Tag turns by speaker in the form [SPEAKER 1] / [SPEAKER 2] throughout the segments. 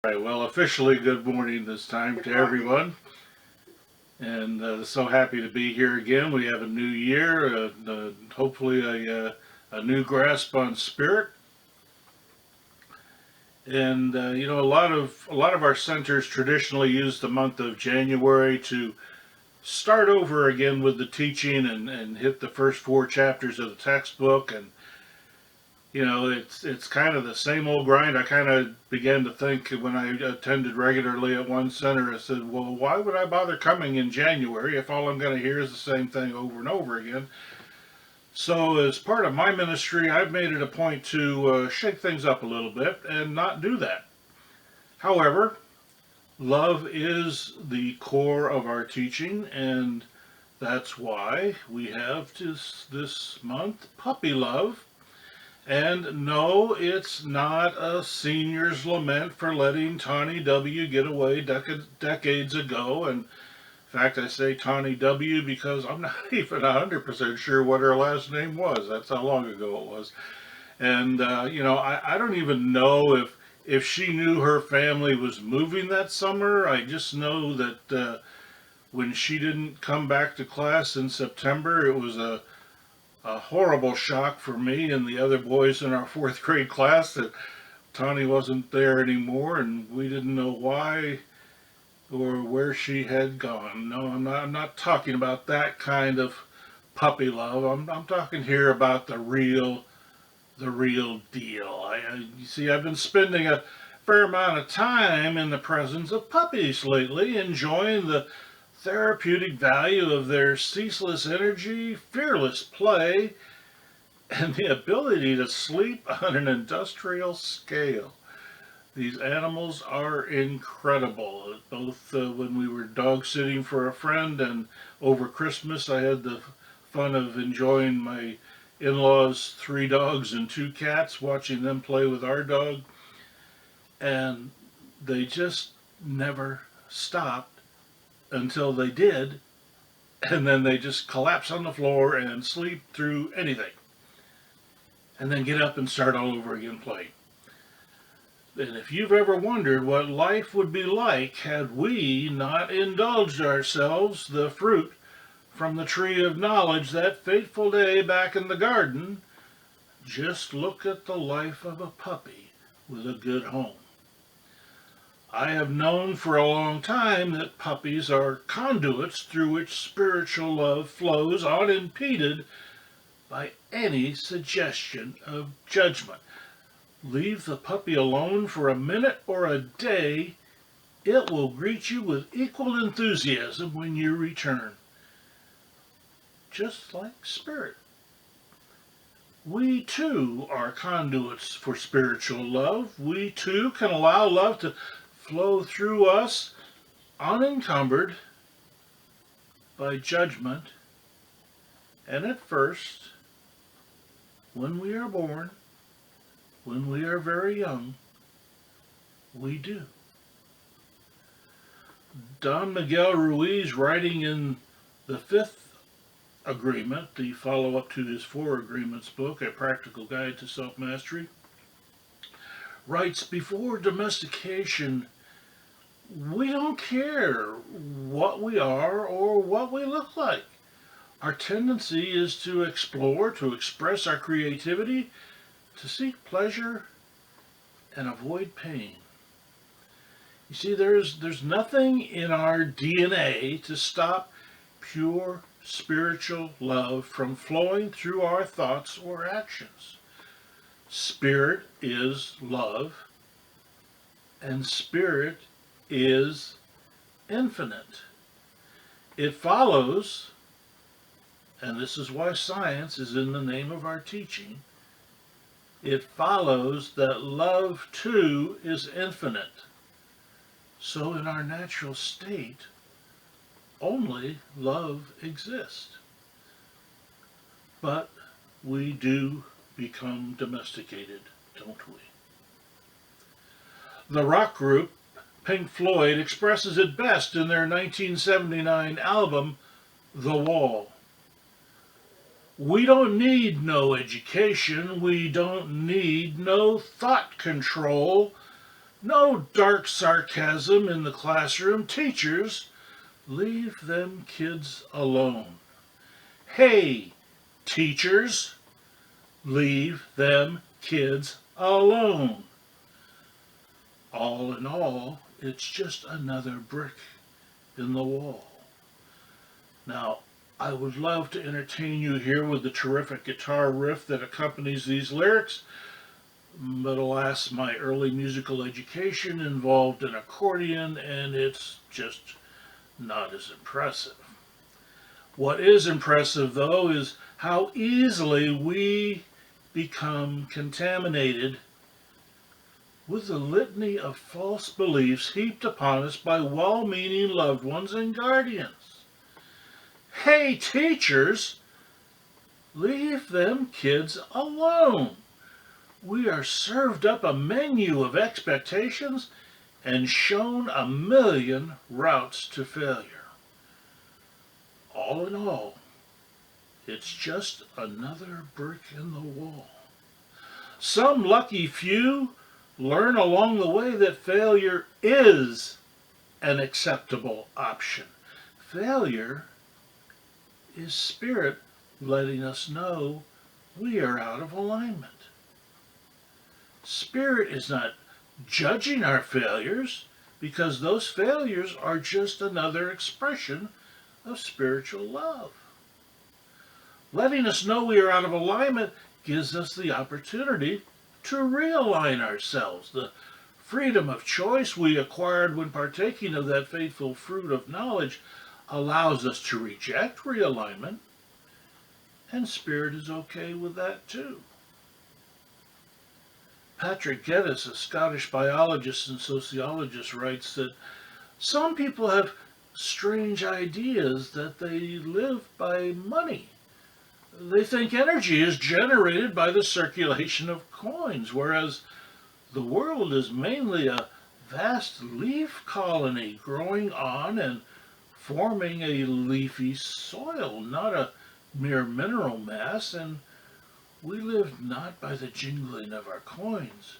[SPEAKER 1] Right, well, officially, good morning this time to everyone, and so happy to be here again. We have a new year, hopefully a new grasp on spirit, and a lot of our centers traditionally use the month of January to start over again with the teaching and hit the first four chapters of the textbook. And it's kind of the same old grind. I kind of began to think when I attended regularly at one center. I said, well, why would I bother coming in January if all I'm going to hear is the same thing over and over again? So, as part of my ministry, I've made it a point to shake things up a little bit and not do that. However, love is the core of our teaching, and that's why we have this month puppy love. And no, it's not a senior's lament for letting Tawney W get away decades ago. And in fact, I say Tawney W because I'm not even 100% sure what her last name was. That's how long ago it was. And, I don't even know if she knew her family was moving that summer. I just know that when she didn't come back to class in September, it was a horrible shock for me and the other boys in our fourth grade class that Tawny wasn't there anymore, and we didn't know why or where she had gone. No, I'm not talking about that kind of puppy love. I'm talking here about the real deal. You see, I've been spending a fair amount of time in the presence of puppies lately, enjoying the therapeutic value of their ceaseless energy, fearless play, and the ability to sleep on an industrial scale. These animals are incredible. Both when we were dog sitting for a friend and over Christmas, I had the fun of enjoying my in laws' three dogs and two cats, watching them play with our dog. And they just never stopped until they did, and then they just collapse on the floor and sleep through anything, and then get up and start all over again playing. And if you've ever wondered what life would be like had we not indulged ourselves the fruit from the tree of knowledge that fateful day back in the garden, just look at the life of a puppy with a good home. I have known for a long time that puppies are conduits through which spiritual love flows unimpeded by any suggestion of judgment. Leave the puppy alone for a minute or a day, it will greet you with equal enthusiasm when you return. Just like spirit. We too are conduits for spiritual love. We too can allow love to flow through us unencumbered by judgment. And at first, when we are born, when we are very young, we do. Don Miguel Ruiz, writing in the Fifth Agreement, the follow-up to his Four Agreements book, A Practical Guide to Self-Mastery, writes, before domestication, we don't care what we are or what we look like. Our tendency is to explore, to express our creativity, to seek pleasure and avoid pain. You see, there's nothing in our DNA to stop pure spiritual love from flowing through our thoughts or actions. Spirit is love, and spirit is infinite. It follows, and this is why science is in the name of our teaching, it follows that love too is infinite. So in our natural state, only love exists. But we do become domesticated, don't we? The rock group Pink Floyd expresses it best in their 1979 album, The Wall. We don't need no education, we don't need no thought control. No dark sarcasm in the classroom. Teachers, leave them kids alone. Hey, teachers, leave them kids alone. All in all, it's just another brick in the wall. Now, I would love to entertain you here with the terrific guitar riff that accompanies these lyrics, but alas, my early musical education involved an accordion and it's just not as impressive. What is impressive, though, is how easily we become contaminated with the litany of false beliefs heaped upon us by well-meaning loved ones and guardians. Hey, teachers, leave them kids alone. We are served up a menu of expectations and shown a million routes to failure. All in all, it's just another brick in the wall. Some lucky few learn along the way that failure is an acceptable option. Failure is spirit letting us know we are out of alignment. Spirit is not judging our failures because those failures are just another expression of spiritual love. Letting us know we are out of alignment gives us the opportunity to realign ourselves. The freedom of choice we acquired when partaking of that fateful fruit of knowledge allows us to reject realignment, and Spirit is okay with that too. Patrick Geddes, a Scottish biologist and sociologist, writes that some people have strange ideas that they live by money. They think energy is generated by the circulation of coins, whereas the world is mainly a vast leaf colony growing on and forming a leafy soil, not a mere mineral mass, and we live not by the jingling of our coins,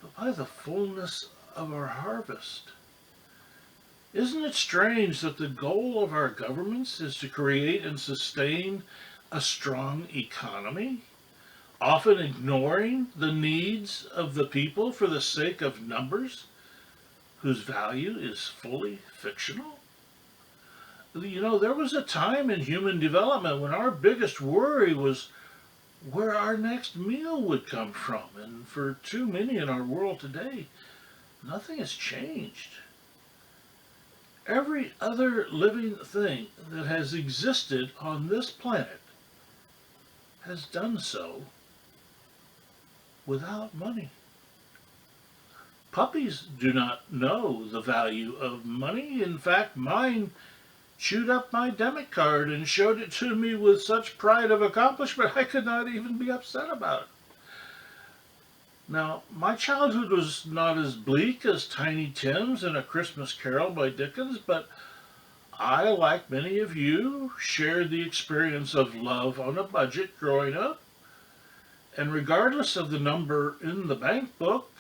[SPEAKER 1] but by the fullness of our harvest. Isn't it strange that the goal of our governments is to create and sustain a strong economy, often ignoring the needs of the people for the sake of numbers whose value is fully fictional? You know, there was a time in human development when our biggest worry was where our next meal would come from. And for too many in our world today, nothing has changed. Every other living thing that has existed on this planet has done so without money. Puppies do not know the value of money. In fact, mine chewed up my debit card and showed it to me with such pride of accomplishment I could not even be upset about it. Now, my childhood was not as bleak as Tiny Tim's and A Christmas Carol by Dickens, but I, like many of you, shared the experience of love on a budget growing up. And regardless of the number in the bank book,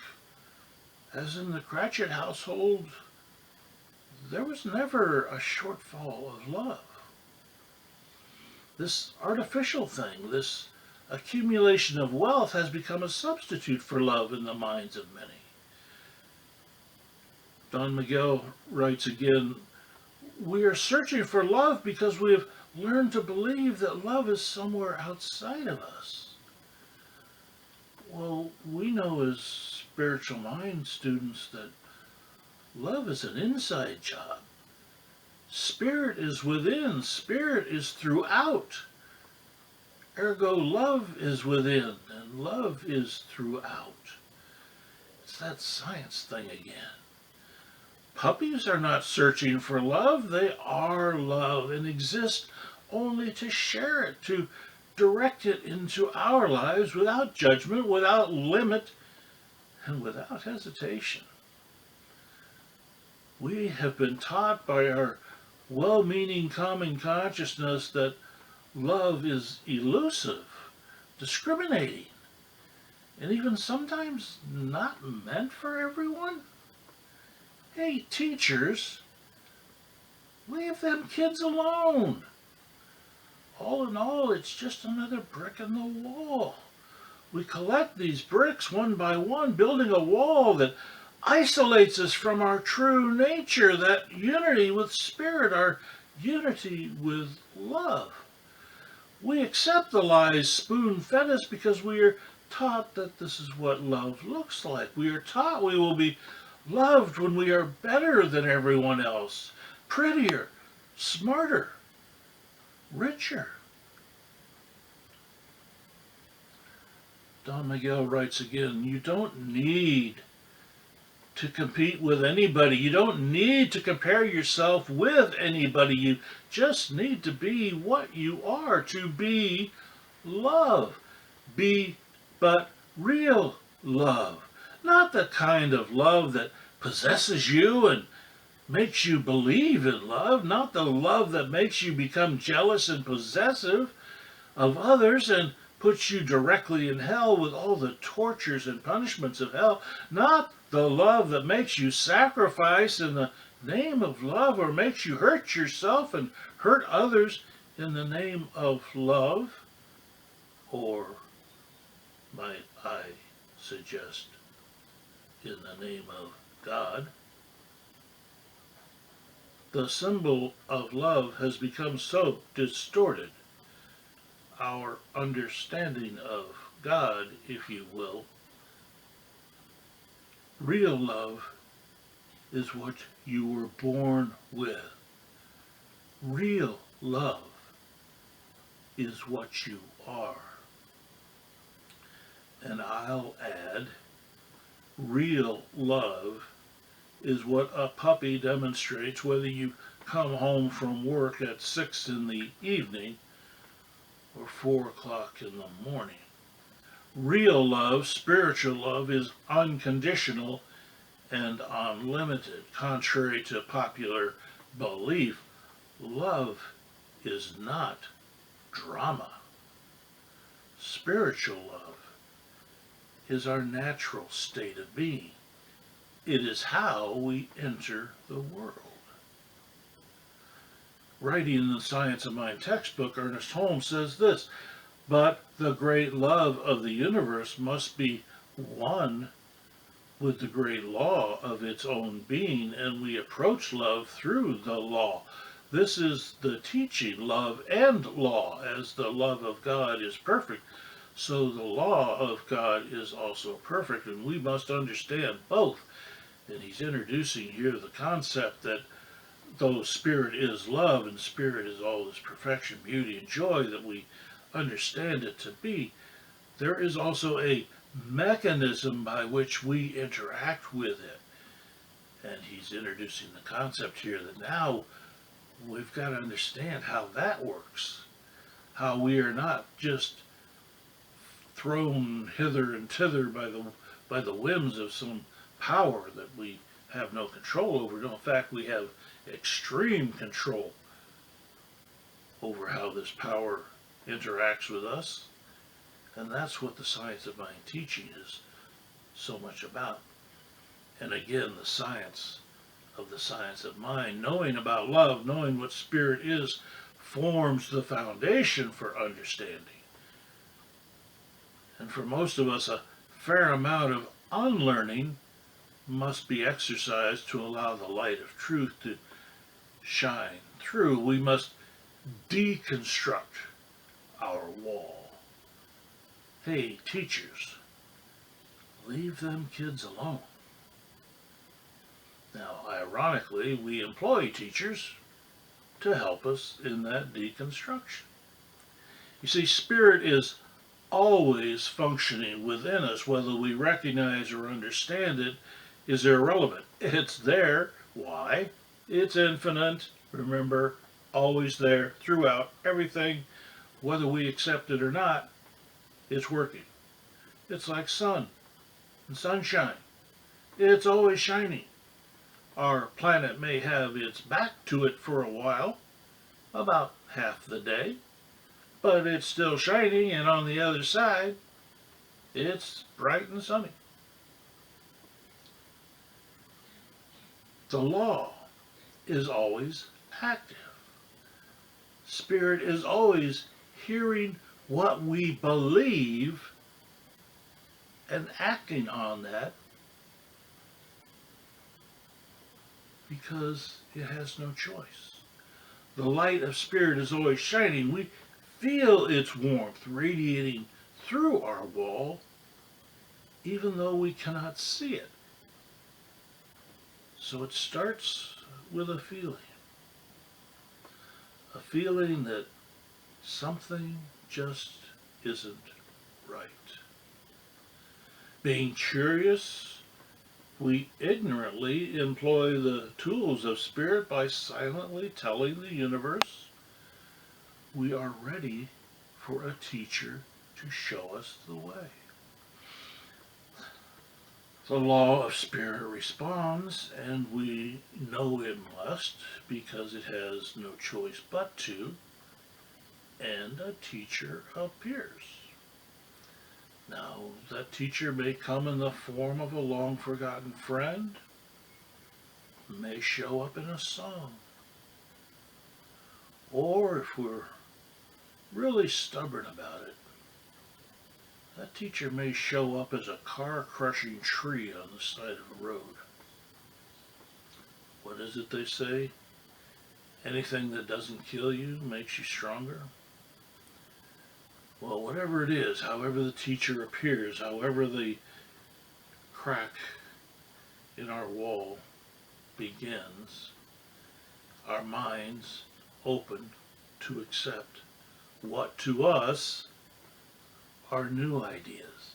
[SPEAKER 1] as in the Cratchit household, there was never a shortfall of love. This artificial thing, this accumulation of wealth has become a substitute for love in the minds of many. Don Miguel writes again, we are searching for love because we have learned to believe that love is somewhere outside of us. Well, we know as spiritual mind students that love is an inside job. Spirit is within. Spirit is throughout. Ergo, love is within, and love is throughout. It's that science thing again. Puppies are not searching for love. They are love and exist only to share it, to direct it into our lives without judgment, without limit, and without hesitation. We have been taught by our well-meaning common consciousness that love is elusive, discriminating, and even sometimes not meant for everyone? Hey, teachers, leave them kids alone. All in all, it's just another brick in the wall. We collect these bricks one by one, building a wall that isolates us from our true nature, that unity with spirit, our unity with love. We accept the lies spoon fed us because we are taught that this is what love looks like. We are taught we will be loved when we are better than everyone else, prettier, smarter, richer. Don Miguel writes again, you don't need to compete with anybody. You don't need to compare yourself with anybody. You just need to be what you are, to be love. Be but real love. Not the kind of love that possesses you and makes you believe in love. Not the love that makes you become jealous and possessive of others and puts you directly in hell with all the tortures and punishments of hell. Not the love that makes you sacrifice in the name of love or makes you hurt yourself and hurt others in the name of love. Or, might I suggest, in the name of God. The symbol of love has become so distorted, our understanding of God, if you will. Real love is what you were born with. Real love is what you are. And I'll add, real love is what a puppy demonstrates whether you come home from work at 6 in the evening or 4 o'clock in the morning. Real love, spiritual love, is unconditional and unlimited. Contrary to popular belief, love is not drama. Spiritual love is our natural state of being. It is how we enter the world. Writing in the Science of Mind textbook, Ernest Holmes says this, but the great love of the universe must be one with the great law of its own being, and we approach love through the law. This is the teaching, love and law, as the love of God is perfect. So the law of God is also perfect, and we must understand both. And he's introducing here the concept that though spirit is love and spirit is all this perfection, beauty, and joy that we understand it to be, there is also a mechanism by which we interact with it. And he's introducing the concept here that now we've got to understand how that works. How we are not just thrown hither and thither by the whims of some power that we have no control over. No, in fact, we have extreme control over how this power interacts with us. And that's what the Science of Mind teaching is so much about. And again, the science of mind, knowing about love, knowing what spirit is, forms the foundation for understanding. And for most of us, a fair amount of unlearning must be exercised to allow the light of truth to shine through. We must deconstruct our wall. Hey, teachers, leave them kids alone. Now, ironically, we employ teachers to help us in that deconstruction. You see, spirit is always functioning within us. Whether we recognize or understand it is irrelevant. It's there. Why? It's infinite. Remember, always there throughout everything. Whether we accept it or not, it's working. It's like sun and sunshine. It's always shining. Our planet may have its back to it for a while, about half the day, but it's still shining, and on the other side, It's bright and sunny. The law is always active. Spirit is always hearing what we believe and acting on that because it has no choice. The light of Spirit is always shining. We feel its warmth radiating through our wall, even though we cannot see it. So it starts with a feeling that something just isn't right. Being curious, we ignorantly employ the tools of Spirit by silently telling the universe we are ready for a teacher to show us the way. The law of Spirit responds, and we know it must because it has no choice but to, and a teacher appears. Now, that teacher may come in the form of a long-forgotten friend, may show up in a song, or if we're really stubborn about it, that teacher may show up as a car-crushing tree on the side of a road. What is it they say? Anything that doesn't kill you makes you stronger. Well, whatever it is, however the teacher appears, however the crack in our wall begins, our minds open to accept what to us are new ideas.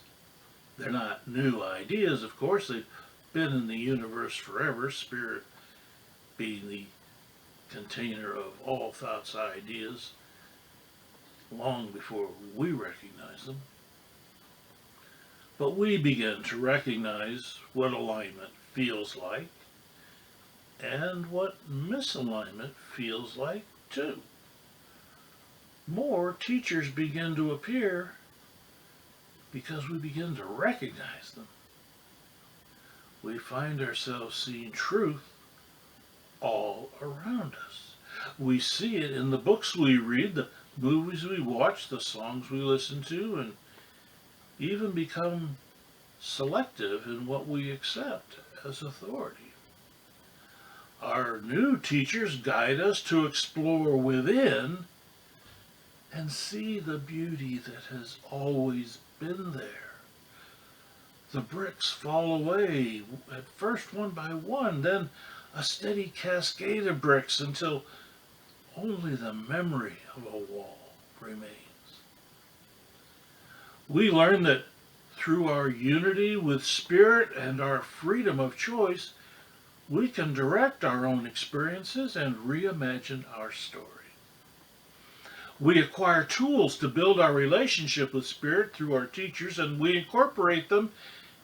[SPEAKER 1] They're not new ideas, of course. They've been in the universe forever, Spirit being the container of all thoughts, ideas, long before we recognize them. But we begin to recognize what alignment feels like and what misalignment feels like too. More teachers begin to appear because we begin to recognize them. We find ourselves seeing truth all around us. We see it in the books we read, the movies we watch, the songs we listen to, and even become selective in what we accept as authority. Our new teachers guide us to explore within and see the beauty that has always been there. The bricks fall away, at first one by one, then a steady cascade of bricks until only the memory of a wall remains. We learn that through our unity with Spirit and our freedom of choice, we can direct our own experiences and reimagine our story. We acquire tools to build our relationship with Spirit through our teachers, and we incorporate them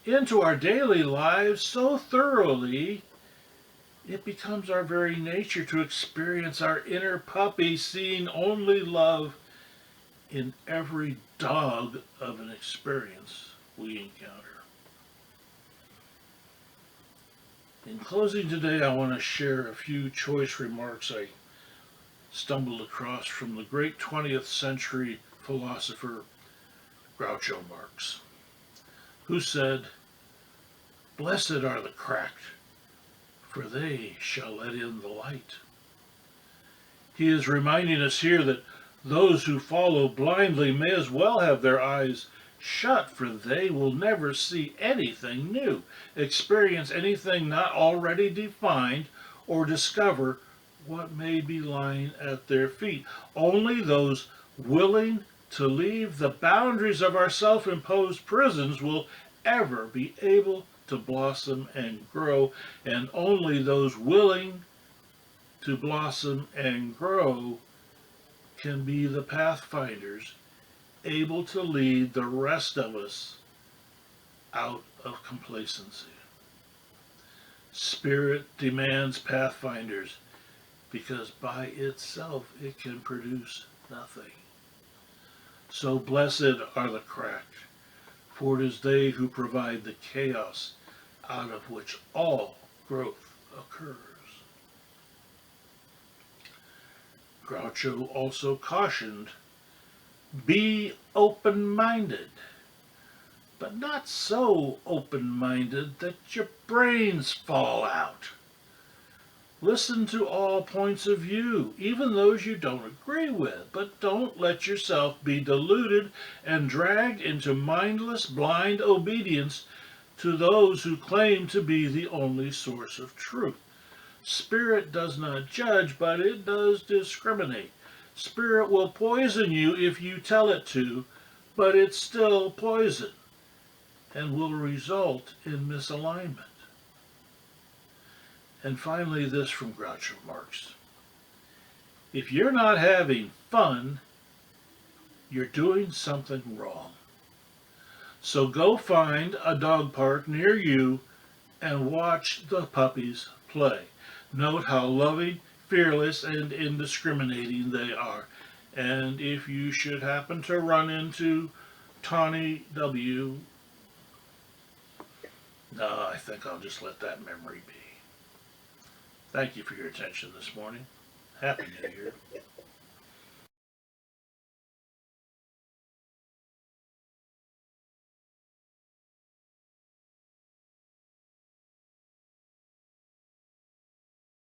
[SPEAKER 1] into our daily lives so thoroughly it becomes our very nature to experience our inner puppy, seeing only love in every dog of an experience we encounter. In closing today, I want to share a few choice remarks I stumbled across from the great 20th century philosopher Groucho Marx, who said, "Blessed are the cracked, for they shall let in the light." He is reminding us here that those who follow blindly may as well have their eyes shut, for they will never see anything new, experience anything not already defined, or discover what may be lying at their feet. Only those willing to leave the boundaries of our self-imposed prisons will ever be able to blossom and grow, and only those willing to blossom and grow can be the pathfinders able to lead the rest of us out of complacency. Spirit demands pathfinders because by itself it can produce nothing. So blessed are the cracked, for it is they who provide the chaos out of which all growth occurs. Groucho also cautioned, be open-minded, but not so open-minded that your brains fall out. Listen to all points of view, even those you don't agree with, but don't let yourself be deluded and dragged into mindless, blind obedience to those who claim to be the only source of truth. Spirit does not judge, but it does discriminate. Spirit will poison you if you tell it to, but it's still poison and will result in misalignment. And finally, this from Groucho Marx. If you're not having fun, you're doing something wrong. So go find a dog park near you and watch the puppies play. Note how loving, fearless, and indiscriminating they are. And if you should happen to run into Tawney W, no, I think I'll just let that memory be. Thank you for your attention this morning. Happy New Year.